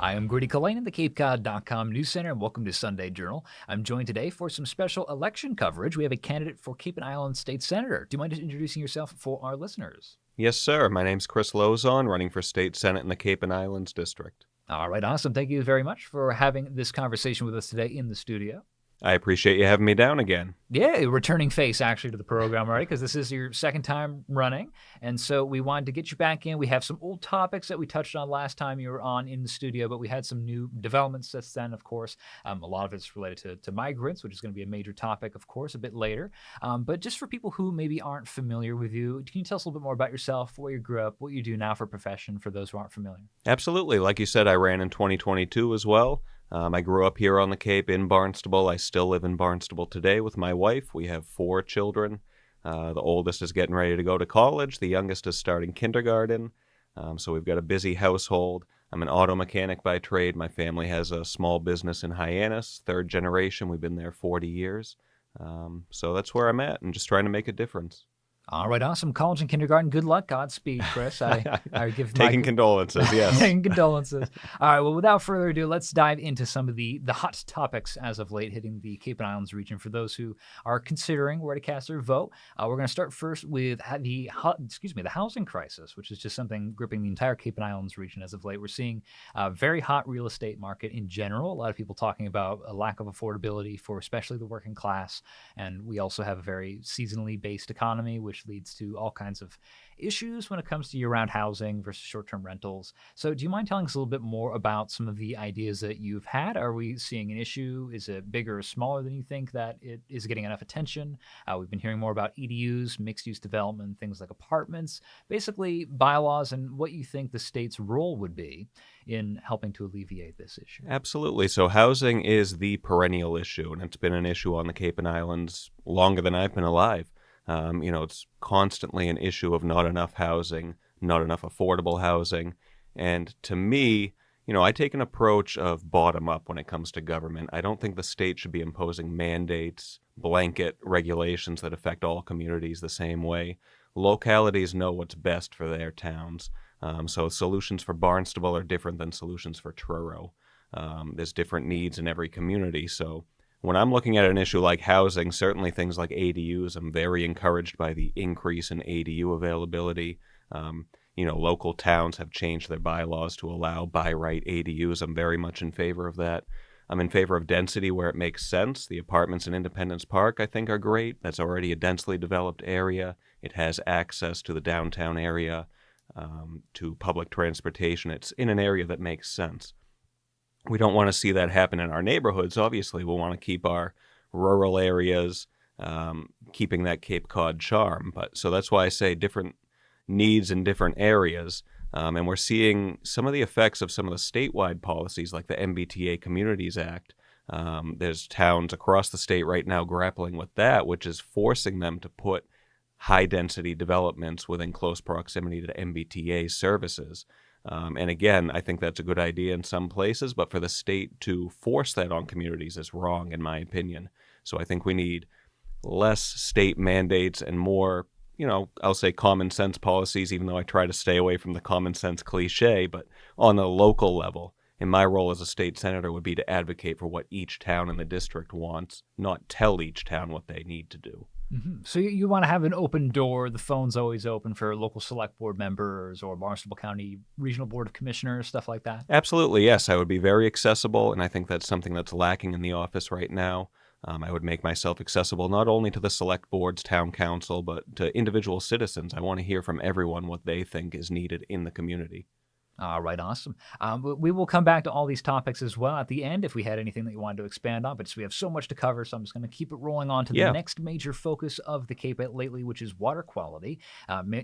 I am Grady Cullen in the CapeCod.com News Center, and welcome to Sunday Journal. I'm joined today for some special election coverage. We have a candidate for Cape and Island State Senator. Do you mind introducing yourself for our listeners? Yes, sir. My name's Chris Lauzon, running for State Senate in the Cape and Islands District. All right, awesome. Thank you very much for having this conversation with us today in the studio. I appreciate you having me down again. Yeah, a returning face actually to the program, right? Because this is your second time running. And so we wanted to get you back in. We have some old topics that we touched on last time you were on in the studio, but we had some new developments since then, of course. A lot of it's related to migrants, which is going to be a major topic, of course, a bit later. But just for people who maybe aren't familiar with you, can you tell us a little bit more about yourself, where you grew up, what you do now for profession, for those who aren't familiar? Absolutely. Like you said, I ran in 2022 as well. I grew up here on the Cape in Barnstable. I still live in Barnstable today with my wife. We have 4 children. The oldest is getting ready to go to college. The youngest is starting kindergarten. So we've got a busy household. I'm an auto mechanic by trade. My family has a small business in Hyannis, 3rd generation. We've been there 40 years. So that's where I'm at and just trying to make a difference. All right, awesome. College and kindergarten. Good luck. Godspeed, Chris. I give Taking condolences, yes. Taking condolences. All right, well, without further ado, let's dive into some of the hot topics as of late hitting the Cape and Islands region for those who are considering where to cast their vote. We're going to start first with the housing crisis, which is just something gripping the entire Cape and Islands region as of late. We're seeing a very hot real estate market in general. A lot of people talking about a lack of affordability for especially the working class. And we also have a very seasonally based economy, which leads to all kinds of issues when it comes to year-round housing versus short-term rentals. So do you mind telling us a little bit more about some of the ideas that you've had? Are we seeing an issue? Is it bigger or smaller than you think that it is getting enough attention? We've been hearing more about EDUs, mixed-use development, things like apartments, basically bylaws, and what you think the state's role would be in helping to alleviate this issue. Absolutely. So housing is the perennial issue, and it's been an issue on the Cape and Islands longer than I've been alive. It's constantly an issue of not enough housing, not enough affordable housing. And to me, I take an approach of bottom up when it comes to government. I don't think the state should be imposing mandates, blanket regulations that affect all communities the same way. Localities know what's best for their towns. So solutions for Barnstable are different than solutions for Truro. There's different needs in every community. So when I'm looking at an issue like housing, certainly things like ADUs, I'm very encouraged by the increase in ADU availability. Local towns have changed their bylaws to allow by right ADUs. I'm very much in favor of that. I'm in favor of density where it makes sense. The apartments in Independence Park, I think, are great. That's already a densely developed area. It has access to the downtown area, to public transportation. It's in an area that makes sense. We don't want to see that happen in our neighborhoods. Obviously, we want to keep our rural areas, keeping that Cape Cod charm. So that's why I say different needs in different areas. And we're seeing some of the effects of some of the statewide policies like the MBTA Communities Act. There's towns across the state right now grappling with that, which is forcing them to put high-density developments within close proximity to MBTA services. And again, I think that's a good idea in some places, but for the state to force that on communities is wrong, in my opinion. So I think we need less state mandates and more, I'll say common sense policies, even though I try to stay away from the common sense cliche, but on a local level. And my role as a state senator would be to advocate for what each town in the district wants, not tell each town what they need to do. Mm-hmm. So you want to have an open door. The phone's always open for local select board members or Barnstable County Regional Board of Commissioners, stuff like that? Absolutely, yes. I would be very accessible, and I think that's something that's lacking in the office right now. I would make myself accessible not only to the select boards, town council, but to individual citizens. I want to hear from everyone what they think is needed in the community. All right, awesome. We will come back to all these topics as well at the end if we had anything that you wanted to expand on, but we have so much to cover, so I'm just going to keep it rolling on to the next major focus of the Cape lately, which is water quality,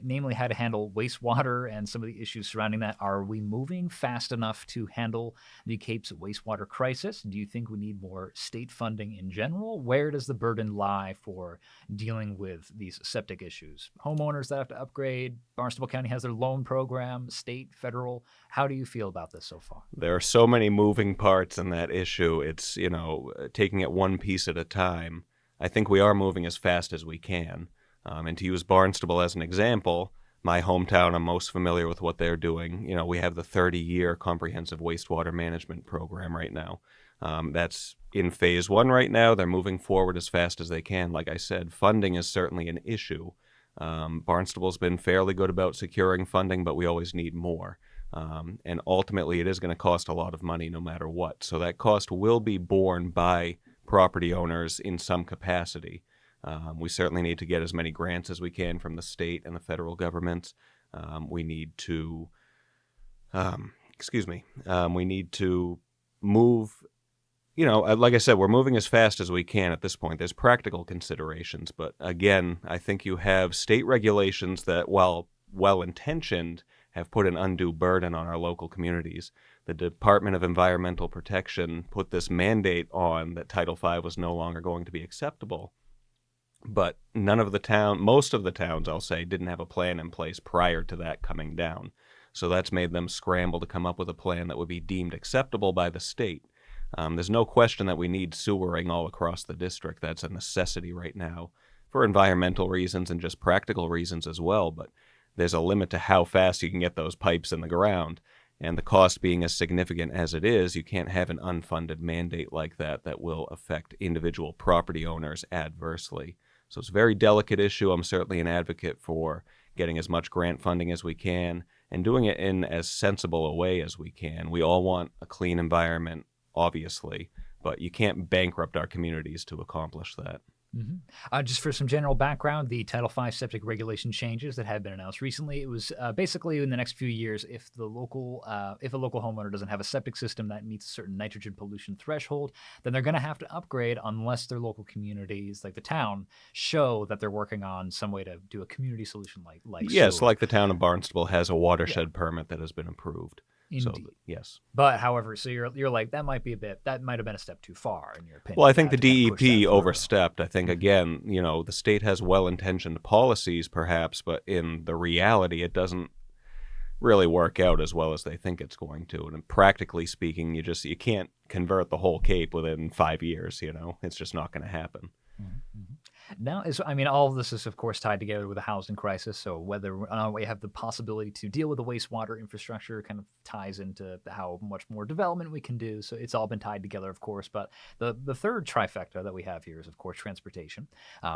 namely how to handle wastewater and some of the issues surrounding that. Are we moving fast enough to handle the Cape's wastewater crisis? Do you think we need more state funding in general? Where does the burden lie for dealing with these septic issues? Homeowners that have to upgrade, Barnstable County has their loan program, state, federal. How do you feel about this so far? There are so many moving parts in that issue. It's, taking it one piece at a time. I think we are moving as fast as we can. And to use Barnstable as an example, my hometown, I'm most familiar with what they're doing. We have the 30-year comprehensive wastewater management program right now. That's in phase one right now. They're moving forward as fast as they can. Like I said, funding is certainly an issue. Barnstable's been fairly good about securing funding, but we always need more. And ultimately, it is going to cost a lot of money no matter what. So that cost will be borne by property owners in some capacity. We certainly need to get as many grants as we can from the state and the federal governments. We need to, we need to move, like I said, we're moving as fast as we can at this point. There's practical considerations, but again, I think you have state regulations that, while well-intentioned, have put an undue burden on our local communities. The Department of Environmental Protection put this mandate on that Title V was no longer going to be acceptable. But most of the towns, I'll say, didn't have a plan in place prior to that coming down. So that's made them scramble to come up with a plan that would be deemed acceptable by the state. There's no question that we need sewering all across the district. That's a necessity right now for environmental reasons and just practical reasons as well. But there's a limit to how fast you can get those pipes in the ground. And the cost being as significant as it is, you can't have an unfunded mandate like that will affect individual property owners adversely. So it's a very delicate issue. I'm certainly an advocate for getting as much grant funding as we can and doing it in as sensible a way as we can. We all want a clean environment, obviously, but you can't bankrupt our communities to accomplish that. Mm-hmm. Just for some general background, the Title V septic regulation changes that have been announced recently, it was basically in the next few years, if a local homeowner doesn't have a septic system that meets a certain nitrogen pollution threshold, then they're going to have to upgrade unless their local communities, like the town, show that they're working on some way to do a community solution like yes, sewer. like the town of Barnstable has a watershed permit that has been approved. Indeed. So, yes. But however, so you're like, that might have been a step too far in your opinion. Well, I think the to kind of push that DEP through. overstepped. I think, again, the state has well-intentioned policies perhaps, but in the reality, it doesn't really work out as well as they think it's going to. And practically speaking, you can't convert the whole Cape within 5 years, It's just not going to happen. Mm-hmm. Now, all of this is, of course, tied together with the housing crisis. So whether we have the possibility to deal with the wastewater infrastructure kind of ties into how much more development we can do. So it's all been tied together, of course. But the third trifecta that we have here is, of course, transportation,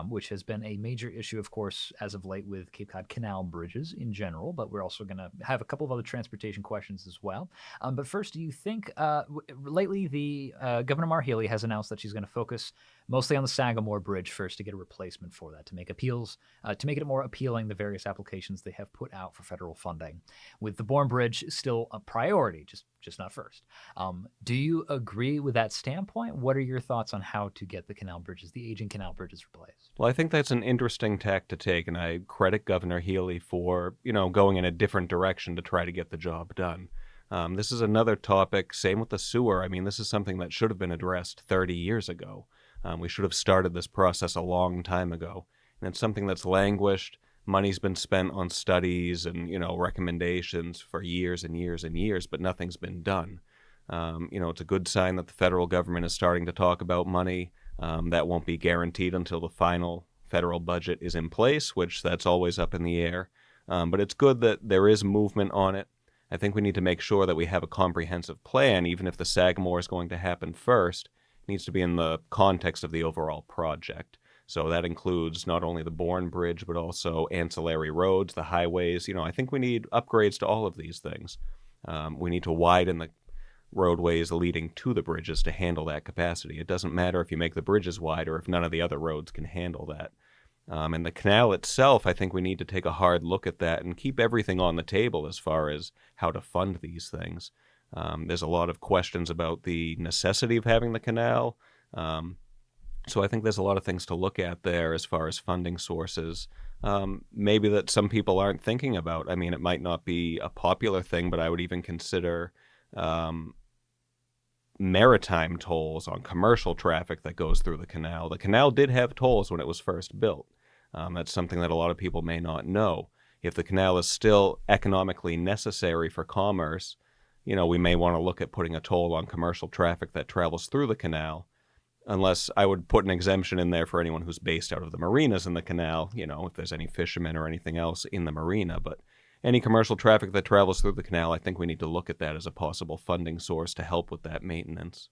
which has been a major issue, of course, as of late with Cape Cod Canal bridges in general. But we're also going to have a couple of other transportation questions as well. But first, do you think lately the Governor Maura Healey has announced that she's going to focus mostly on the Sagamore Bridge first to get a replacement for that, to make it more appealing, the various applications they have put out for federal funding, with the Bourne Bridge still a priority, just not first. Do you agree with that standpoint? What are your thoughts on how to get the aging canal bridges replaced? Well, I think that's an interesting tack to take, and I credit Governor Healey for, going in a different direction to try to get the job done. This is another topic, same with the sewer. This is something that should have been addressed 30 years ago. We should have started this process a long time ago. And it's something that's languished. Money's been spent on studies and, recommendations for years and years and years, but nothing's been done. It's a good sign that the federal government is starting to talk about money. That won't be guaranteed until the final federal budget is in place, which that's always up in the air. But it's good that there is movement on it. I think we need to make sure that we have a comprehensive plan, even if the Sagamore is going to happen first. Needs to be in the context of the overall project. So that includes not only the Bourne Bridge, but also ancillary roads, the highways. I think we need upgrades to all of these things. We need to widen the roadways leading to the bridges to handle that capacity. It doesn't matter if you make the bridges wider if none of the other roads can handle that. And the canal itself, I think we need to take a hard look at that and keep everything on the table as far as how to fund these things. There's a lot of questions about the necessity of having the canal. So I think there's a lot of things to look at there as far as funding sources. Maybe that some people aren't thinking about. It might not be a popular thing, but I would even consider maritime tolls on commercial traffic that goes through the canal. The canal did have tolls when it was first built. That's something that a lot of people may not know. If the canal is still economically necessary for commerce, we may want to look at putting a toll on commercial traffic that travels through the canal. unless I would put an exemption in there for anyone who's based out of the marinas in the canal, if there's any fishermen or anything else in the marina. But any commercial traffic that travels through the canal, I think we need to look at that as a possible funding source to help with that maintenance.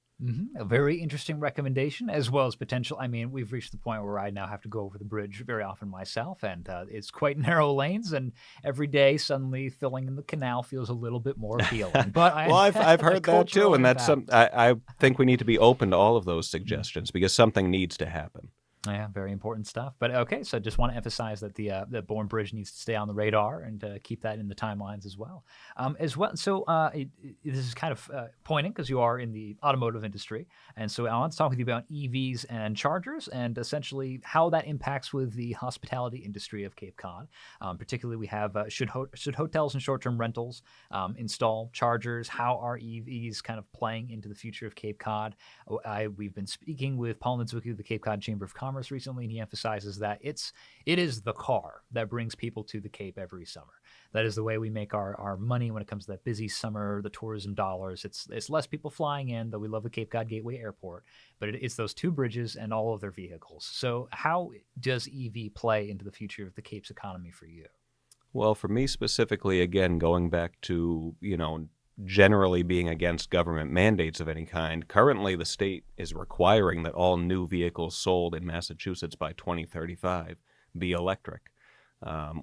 A very interesting recommendation, as well as potential. I mean, we've reached the point where I now have to go over the bridge very often myself, and it's quite narrow lanes, and every day suddenly filling in the canal feels a little bit more appealing. But Well, I've heard that too, and that's impact. I think we need to be open to all of those suggestions because something needs to happen. Yeah, very important stuff. But okay, so just want to emphasize that the Bourne Bridge needs to stay on the radar and keep that in the timelines as well. So this is kind of pointing because you are in the automotive industry, and so I want to talk with you about EVs and chargers, and essentially how that impacts with the hospitality industry of Cape Cod. Particularly, we have should hotels and short-term rentals install chargers? How are EVs kind of playing into the future of Cape Cod? We've been speaking with Paul Nidzuki of the Cape Cod Chamber of Commerce recently, and he emphasizes that it is the car that brings people to the Cape every summer. That is the way we make our money when it comes to that busy summer, the tourism dollars. It's less people flying in, though we love the Cape Cod Gateway Airport, but it's those two bridges and all of their vehicles. So how does EV play into the future of the Cape's economy for you? Well, for me specifically, again, going back to, generally being against government mandates of any kind, currently the state is requiring that all new vehicles sold in Massachusetts by 2035 be electric,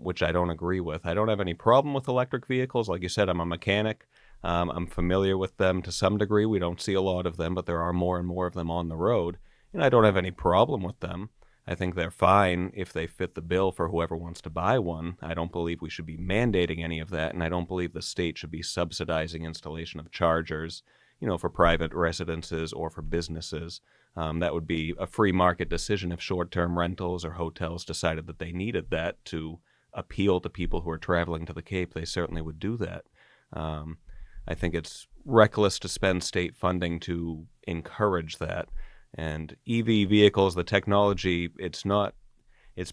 which I don't agree with. I don't have any problem with electric vehicles. Like you said, I'm a mechanic. I'm familiar with them to some degree. We don't see a lot of them, but there are more and more of them on the road, and I don't have any problem with them. I think they're fine if they fit the bill for whoever wants to buy one. I don't believe we should be mandating any of that, and I don't believe the state should be subsidizing installation of chargers, for private residences or for businesses. That would be a free market decision if short-term rentals or hotels decided that they needed that to appeal to people who are traveling to the Cape. They certainly would do that. I think it's reckless to spend state funding to encourage that. And EV vehicles, the technology, it's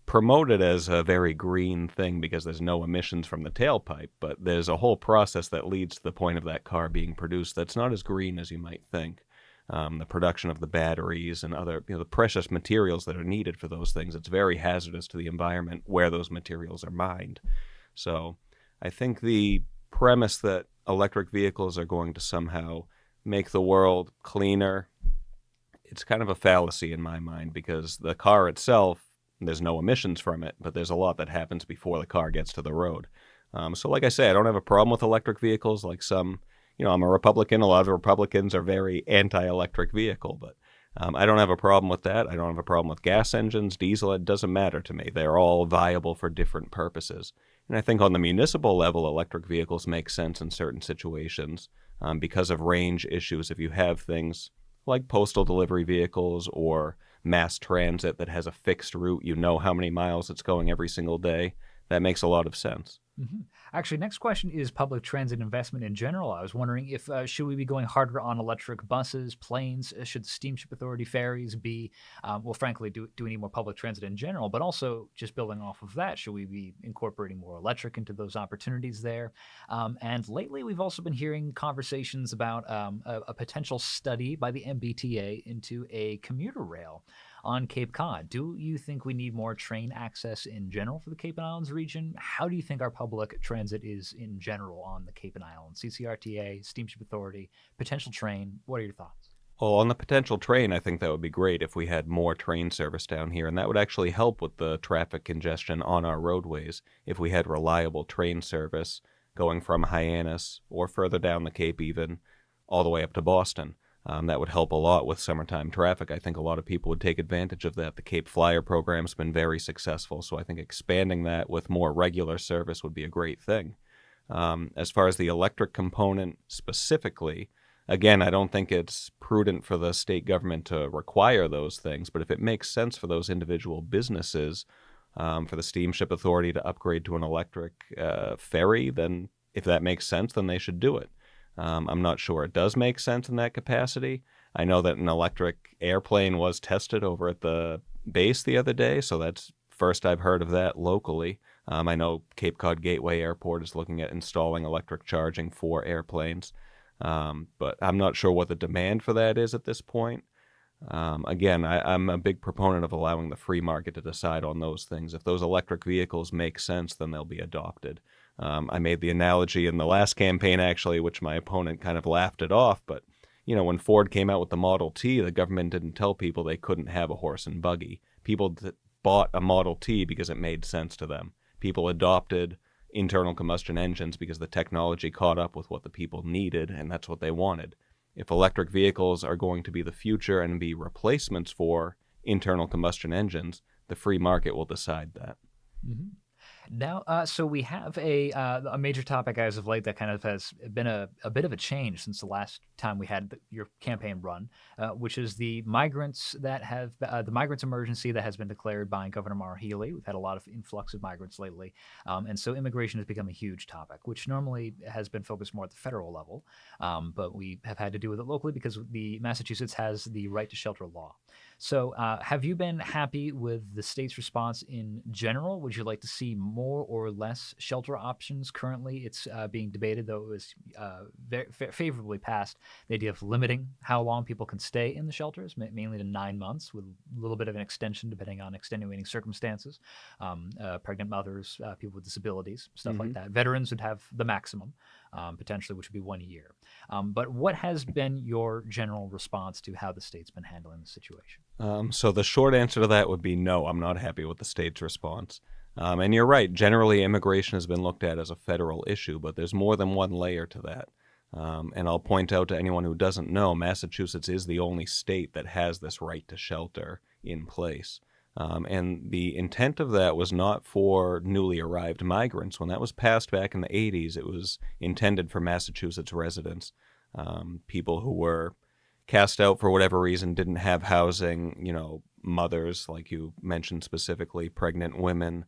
promoted as a very green thing because there's no emissions from the tailpipe, but there's a whole process that leads to the point of that car being produced that's not as green as you might think. The production of the batteries and other, the precious materials that are needed for those things, it's very hazardous to the environment where those materials are mined. So I think the premise that electric vehicles are going to somehow make the world cleaner, it's kind of a fallacy in my mind because the car itself, there's no emissions from it, but there's a lot that happens before the car gets to the road. So like I say, I don't have a problem with electric vehicles like some, I'm a Republican. A lot of Republicans are very anti-electric vehicle, but I don't have a problem with that. I don't have a problem with gas engines, diesel. It doesn't matter to me. They're all viable for different purposes. And I think on the municipal level, electric vehicles make sense in certain situations because of range issues. If you have things like postal delivery vehicles or mass transit that has a fixed route, how many miles it's going every single day. That makes a lot of sense. Mm-hmm. Actually, next question is public transit investment in general. I was wondering if should we be going harder on electric buses, planes? Should the Steamship Authority ferries be, frankly, do we need more public transit in general? But also, just building off of that, should we be incorporating more electric into those opportunities there? And lately, we've also been hearing conversations about a potential study by the MBTA into a commuter rail on Cape Cod. Do you think we need more train access in general for the Cape and Islands region? How do you think our public transit is in general on the Cape and Islands? CCRTA, Steamship Authority, potential train. What are your thoughts? Well, on the potential train, I think that would be great if we had more train service down here, and that would actually help with the traffic congestion on our roadways if we had reliable train service going from Hyannis or further down the Cape even, all the way up to Boston. That would help a lot with summertime traffic. I think a lot of people would take advantage of that. The Cape Flyer program's been very successful, so I think expanding that with more regular service would be a great thing. As far as the electric component specifically, again, I don't think it's prudent for the state government to require those things, but if it makes sense for those individual businesses, for the Steamship Authority to upgrade to an electric ferry, then if that makes sense, then they should do it. I'm not sure it does make sense in that capacity. I know that an electric airplane was tested over at the base the other day, so that's first I've heard of that locally. I know Cape Cod Gateway Airport is looking at installing electric charging for airplanes, but I'm not sure what the demand for that is at this point. Again, I'm a big proponent of allowing the free market to decide on those things. If those electric vehicles make sense, then they'll be adopted. I made the analogy in the last campaign, actually, which my opponent kind of laughed it off. But, when Ford came out with the Model T, the government didn't tell people they couldn't have a horse and buggy. People bought a Model T because it made sense to them. People adopted internal combustion engines because the technology caught up with what the people needed, and that's what they wanted. If electric vehicles are going to be the future and be replacements for internal combustion engines, the free market will decide that. Mm-hmm. Now, so we have a major topic as of late that kind of has been a bit of a change since the last time we had your campaign run, which is the migrants that have the migrants emergency that has been declared by Governor Maura Healey. We've had a lot of influx of migrants lately, and so immigration has become a huge topic, which normally has been focused more at the federal level, but we have had to deal with it locally because the Massachusetts has the right to shelter law. So, have you been happy with the state's response in general? Would you like to see more or less shelter options? Currently, it's being debated, though it was very favorably passed, the idea of limiting how long people can stay in the shelters, mainly to 9 months, with a little bit of an extension depending on extenuating circumstances. Pregnant mothers, people with disabilities, stuff like that. Veterans would have the maximum, potentially, which would be 1 year. But what has been your general response to how the state's been handling the situation? So the short answer to that would be no, I'm not happy with the state's response. And you're right, generally immigration has been looked at as a federal issue, but there's more than one layer to that. And I'll point out to anyone who doesn't know, Massachusetts is the only state that has this right to shelter in place. And the intent of that was not for newly arrived migrants. When that was passed back in the 80s, it was intended for Massachusetts residents, people who were cast out for whatever reason, didn't have housing, mothers, like you mentioned specifically, pregnant women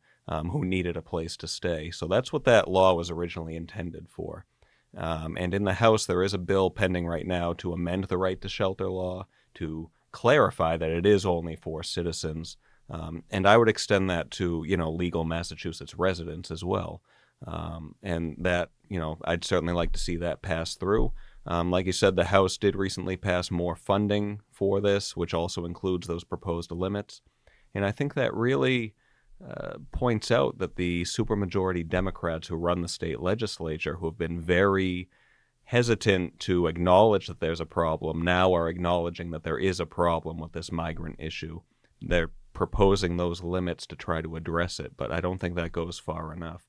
who needed a place to stay. So that's what that law was originally intended for. And in the House, there is a bill pending right now to amend the right to shelter law to clarify that it is only for citizens. And I would extend that to, legal Massachusetts residents as well. And that, I'd certainly like to see that pass through. Like you said, the House did recently pass more funding for this, which also includes those proposed limits. And I think that really points out that the supermajority Democrats who run the state legislature, who have been very hesitant to acknowledge that there's a problem, now are acknowledging that there is a problem with this migrant issue. They're proposing those limits to try to address it, but I don't think that goes far enough.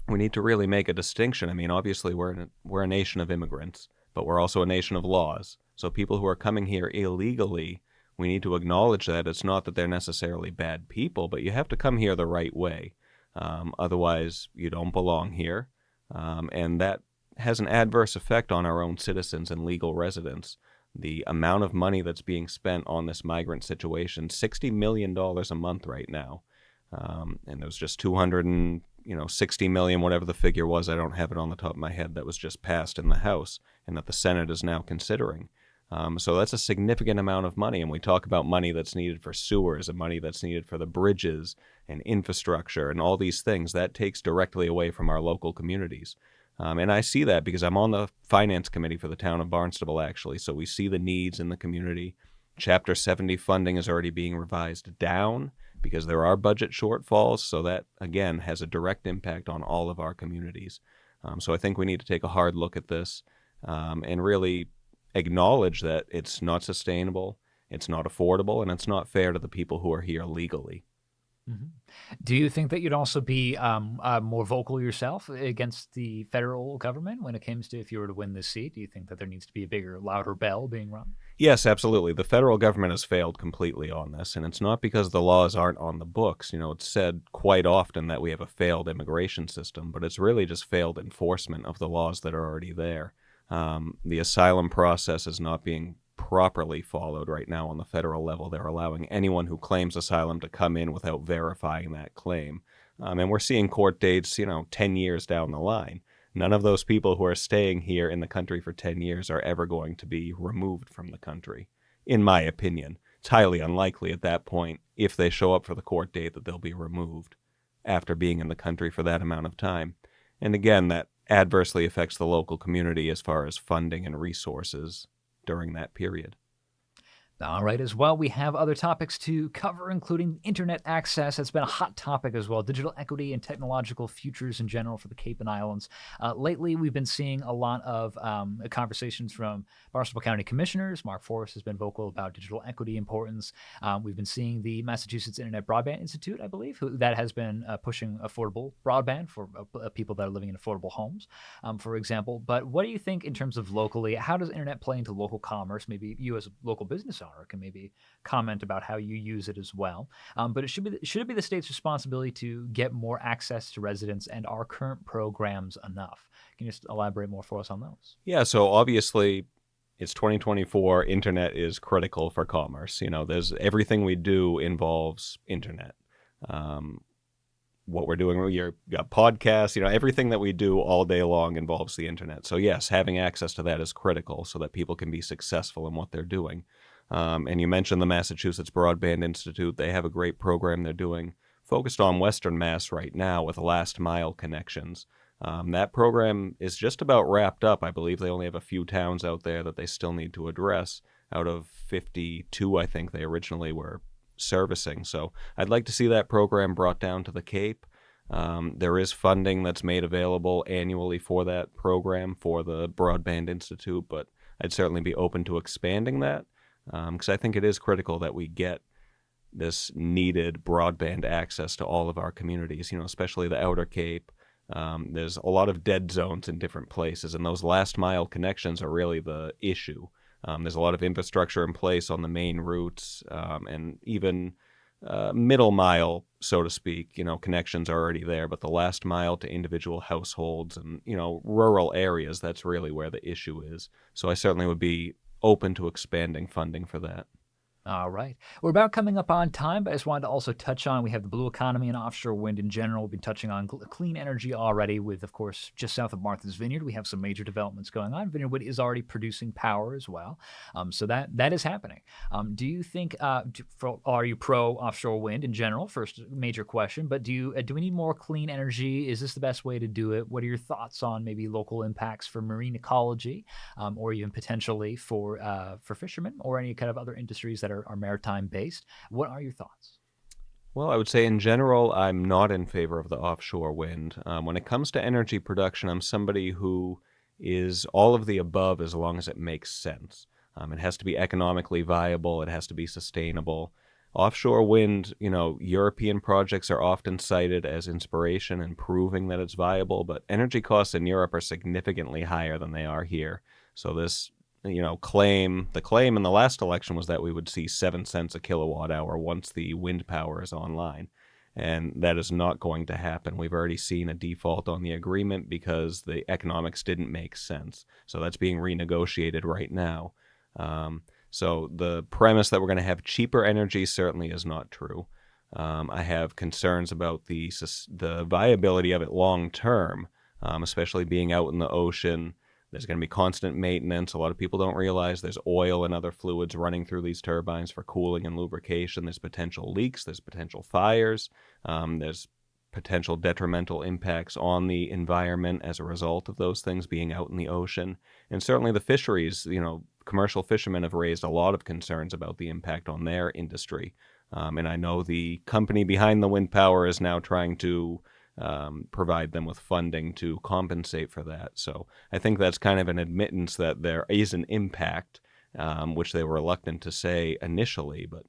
We need to really make a distinction. I mean, obviously, we're a nation of immigrants, but we're also a nation of laws. So people who are coming here illegally, we need to acknowledge that it's not that they're necessarily bad people, but you have to come here the right way. Otherwise, you don't belong here. And that has an adverse effect on our own citizens and legal residents. The amount of money that's being spent on this migrant situation, $60 million a month right now. And there was just 60 million, whatever the figure was, I don't have it on the top of my head, that was just passed in the House and that the Senate is now considering. So that's a significant amount of money, and we talk about money that's needed for sewers and money that's needed for the bridges and infrastructure and all these things. That takes directly away from our local communities. And I see that because I'm on the finance committee for the town of Barnstable, actually, so we see the needs in the community. Chapter 70 funding is already being revised down because there are budget shortfalls, so that, again, has a direct impact on all of our communities. So I think we need to take a hard look at this and really acknowledge that it's not sustainable, it's not affordable, and it's not fair to the people who are here legally. Mm-hmm. Do you think that you'd also be more vocal yourself against the federal government when it comes to if you were to win this seat? Do you think that there needs to be a bigger, louder bell being rung? Yes, absolutely. The federal government has failed completely on this, and it's not because the laws aren't on the books. It's said quite often that we have a failed immigration system, but it's really just failed enforcement of the laws that are already there. The asylum process is not being properly followed right now on the federal level. They're allowing anyone who claims asylum to come in without verifying that claim. And we're seeing court dates, 10 years down the line. None of those people who are staying here in the country for 10 years are ever going to be removed from the country, in my opinion. It's highly unlikely at that point, if they show up for the court date, that they'll be removed after being in the country for that amount of time. And again, that adversely affects the local community as far as funding and resources during that period. All right, as well, we have other topics to cover, including internet access. That's been a hot topic as well, digital equity and technological futures in general for the Cape and Islands. Lately, we've been seeing a lot of conversations from Barnstable County commissioners. Mark Forrest has been vocal about digital equity importance. We've been seeing the Massachusetts Internet Broadband Institute, I believe, that has been pushing affordable broadband for people that are living in affordable homes, for example. But what do you think in terms of locally? How does internet play into local commerce? Maybe you as a local business owner can maybe comment about how you use it as well. But should it be the state's responsibility to get more access to residents, and are current programs enough? Can you just elaborate more for us on those? Yeah, so obviously it's 2024. Internet is critical for commerce. There's everything we do involves internet. What we're doing, you got podcasts, everything that we do all day long involves the internet. So yes, having access to that is critical so that people can be successful in what they're doing. And you mentioned the Massachusetts Broadband Institute. They have a great program they're doing focused on Western Mass right now with last mile connections. That program is just about wrapped up. I believe they only have a few towns out there that they still need to address out of 52, I think they originally were servicing. So I'd like to see that program brought down to the Cape. There is funding that's made available annually for that program for the Broadband Institute, but I'd certainly be open to expanding that because I think it is critical that we get this needed broadband access to all of our communities, especially the Outer Cape. There's a lot of dead zones in different places, and those last mile connections are really the issue. There's a lot of infrastructure in place on the main routes, and even middle mile, so to speak, connections are already there, but the last mile to individual households and, rural areas, that's really where the issue is. So I certainly would be open to expanding funding for that. All right. We're about coming up on time, but I just wanted to also touch on, we have the blue economy and offshore wind in general. We've been touching on clean energy already with, of course, just south of Martha's Vineyard. We have some major developments going on. Vineyard is already producing power as well. So that is happening. Do you think, are you pro offshore wind in general? First major question, but do we need more clean energy? Is this the best way to do it? What are your thoughts on maybe local impacts for marine ecology, or even potentially for fishermen or any kind of other industries that are maritime based? What are your thoughts? Well, I would say in general, I'm not in favor of the offshore wind. When it comes to energy production, I'm somebody who is all of the above as long as it makes sense. It has to be economically viable. It has to be sustainable. Offshore wind, European projects are often cited as inspiration and proving that it's viable, but energy costs in Europe are significantly higher than they are here. So this the claim in the last election was that we would see 7 cents a kilowatt hour once the wind power is online. And that is not going to happen. We've already seen a default on the agreement because the economics didn't make sense. So that's being renegotiated right now. So the premise that we're going to have cheaper energy certainly is not true. I have concerns about the viability of it long term, especially being out in the ocean. There's going to be constant maintenance. A lot of people don't realize there's oil and other fluids running through these turbines for cooling and lubrication. There's potential leaks. There's potential fires. There's potential detrimental impacts on the environment as a result of those things being out in the ocean. And certainly the fisheries, commercial fishermen have raised a lot of concerns about the impact on their industry. And I know the company behind the wind power is now trying to provide them with funding to compensate for that. So I think that's kind of an admittance that there is an impact, which they were reluctant to say initially. But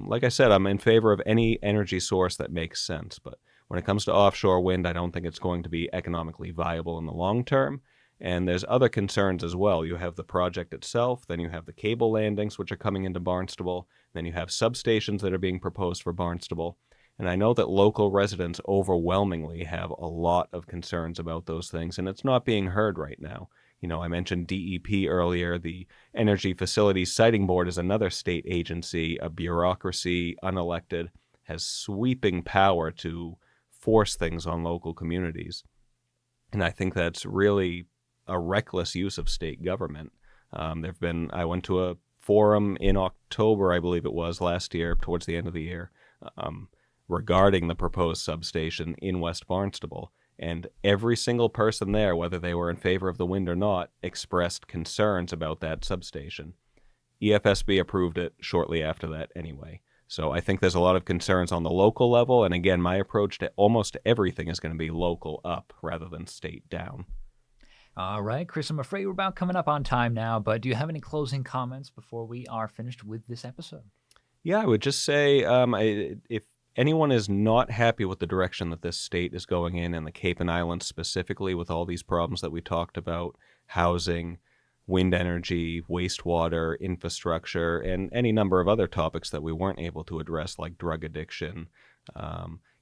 like I said, I'm in favor of any energy source that makes sense. But when it comes to offshore wind, I don't think it's going to be economically viable in the long term. And there's other concerns as well. You have the project itself, then you have the cable landings, which are coming into Barnstable, then you have substations that are being proposed for Barnstable. And I know that local residents overwhelmingly have a lot of concerns about those things, and it's not being heard right now. I mentioned DEP earlier. The Energy Facilities Siting Board is another state agency, a bureaucracy, unelected, has sweeping power to force things on local communities. And I think that's really a reckless use of state government. I went to a forum in October, I believe it was, last year, towards the end of the year, regarding the proposed substation in West Barnstable. And every single person there, whether they were in favor of the wind or not, expressed concerns about that substation. EFSB approved it shortly after that anyway. So I think there's a lot of concerns on the local level. And again, my approach to almost everything is going to be local up rather than state down. All right, Chris, I'm afraid we're about coming up on time now, but do you have any closing comments before we are finished with this episode? Yeah, I would just say if anyone is not happy with the direction that this state is going in, and the Cape and Islands specifically, with all these problems that we talked about, housing, wind energy, wastewater, infrastructure, and any number of other topics that we weren't able to address, like drug addiction.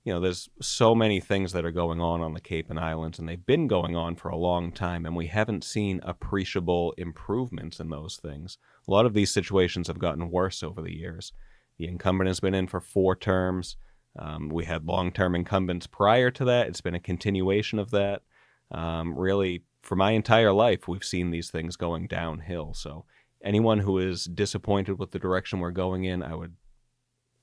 There's so many things that are going on the Cape and Islands, and they've been going on for a long time, and we haven't seen appreciable improvements in those things. A lot of these situations have gotten worse over the years. The incumbent has been in for 4 terms. We had long-term incumbents prior to that. It's been a continuation of that. Really, for my entire life, we've seen these things going downhill. So anyone who is disappointed with the direction we're going in, I would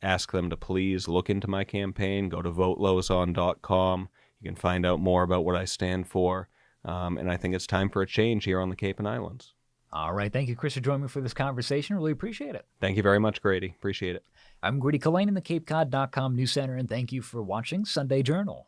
ask them to please look into my campaign. Go to votelauzon.com. You can find out more about what I stand for. And I think it's time for a change here on the Cape and Islands. All right. Thank you, Chris, for joining me for this conversation. Really appreciate it. Thank you very much, Grady. Appreciate it. I'm Grady Cullen in the CapeCod.com News Center, and thank you for watching Sunday Journal.